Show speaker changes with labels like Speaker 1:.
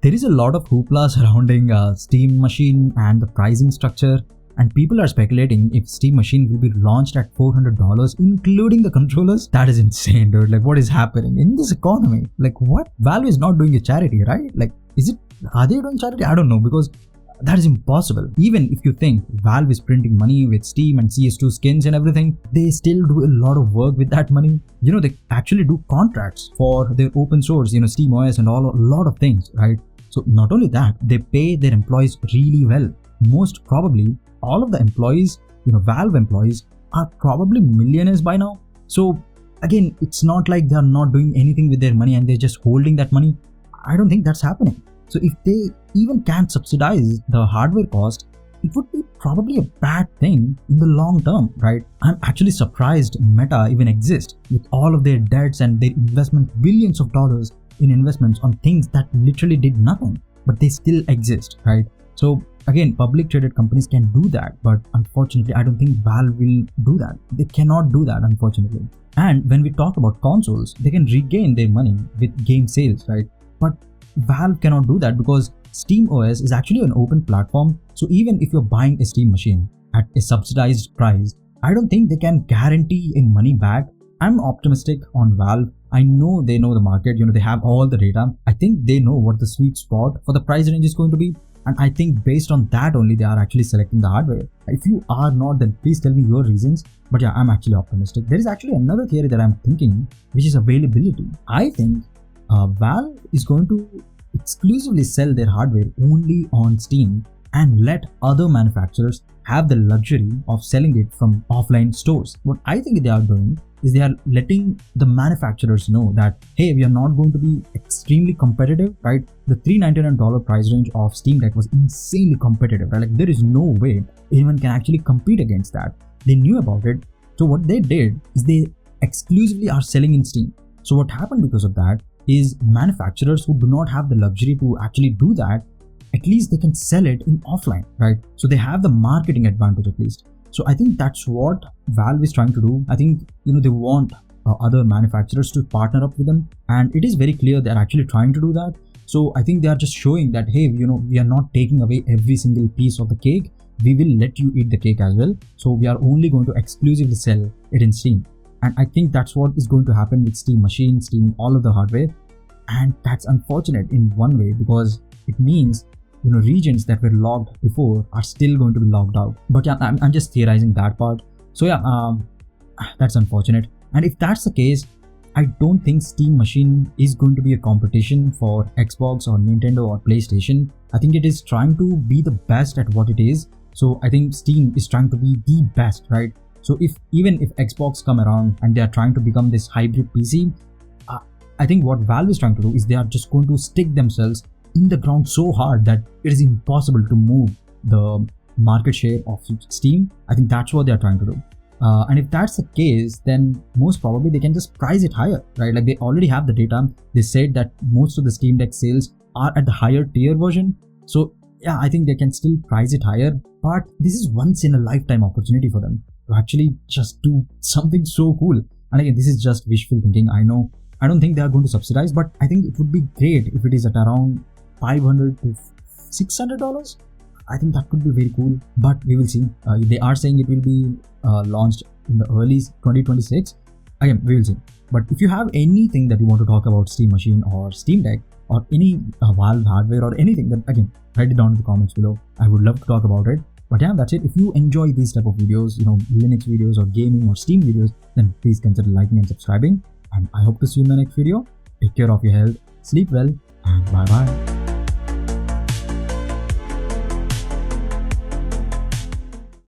Speaker 1: There is a lot of hoopla surrounding Steam Machine and the pricing structure, and people are speculating if Steam Machine will be launched at $400, including the controllers. That is insane, dude. Like, what is happening in this economy? Like, what? Valve is not doing a charity, right? Like, are they doing charity? I don't know, because that is impossible. Even if you think Valve is printing money with Steam and CS2 skins and everything, they still do a lot of work with that money. You know, they actually do contracts for their open source, SteamOS and a lot of things, right? So not only that, they pay their employees really well. Most probably, all of the employees, Valve employees, are probably millionaires by now. So again, it's not like they are not doing anything with their money and they're just holding that money. I don't think that's happening. So if they even can't subsidize the hardware cost, it would be probably a bad thing in the long term, right? I'm actually surprised Meta even exists with all of their debts and their investment, billions of dollars in investments on things that literally did nothing, but they still exist, right? So again, public traded companies can do that, but unfortunately, I don't think Valve will do that. They cannot do that, unfortunately. And when we talk about consoles, they can regain their money with game sales, right? But Valve cannot do that because SteamOS is actually an open platform. So even if you're buying a Steam machine at a subsidized price, I don't think they can guarantee a money back. I'm optimistic on Valve. I know they know the market, they have all the data. I think they know what the sweet spot for the price range is going to be. And I think based on that only, they are actually selecting the hardware. If you are not, then please tell me your reasons. But yeah, I'm actually optimistic. There is actually another theory that I'm thinking, which is availability. I think Valve is going to exclusively sell their hardware only on Steam and let other manufacturers have the luxury of selling it from offline stores. What I think they are doing is they are letting the manufacturers know that, hey, we are not going to be extremely competitive, right? The $399 price range of Steam Deck was insanely competitive, right? Like, there is no way anyone can actually compete against that. They knew about it. So what they did is they exclusively are selling in Steam. So what happened because of that is manufacturers who do not have the luxury to actually do that, at least they can sell it in offline, right? So they have the marketing advantage at least. So I think that's what Valve is trying to do. I think, they want other manufacturers to partner up with them. And it is very clear they're actually trying to do that. So I think they are just showing that, hey, we are not taking away every single piece of the cake. We will let you eat the cake as well. So we are only going to exclusively sell it in Steam. And I think that's what is going to happen with Steam Machine, Steam, all of the hardware. And that's unfortunate in one way because it means, regions that were logged before are still going to be logged out. But yeah, I'm just theorizing that part. So yeah, that's unfortunate. And if that's the case, I don't think Steam Machine is going to be a competition for Xbox or Nintendo or PlayStation. I think it is trying to be the best at what it is. So I think Steam is trying to be the best, right? So even if Xbox come around and they are trying to become this hybrid PC, I think what Valve is trying to do is they are just going to stick themselves in the ground so hard that it is impossible to move the market share of Steam. I think that's what they are trying to do. And if that's the case, then most probably they can just price it higher, right? Like, they already have the data. They said that most of the Steam Deck sales are at the higher tier version. So yeah, I think they can still price it higher. But this is once in a lifetime opportunity for them to actually just do something so cool. And again, this is just wishful thinking. I know. I don't think they are going to subsidize, but I think it would be great if it is at around $500 to $600. I think that could be very cool, but we will see. They are saying it will be launched in the early 2026. Again, we will see. But if you have anything that you want to talk about Steam Machine or Steam Deck or any Valve hardware or anything, then again, write it down in the comments below. I would love to talk about it. But yeah, that's it. If you enjoy these type of videos, Linux videos or gaming or Steam videos, then please consider liking and subscribing. And I hope to see you in the next video. Take care of your health, sleep well, and bye bye.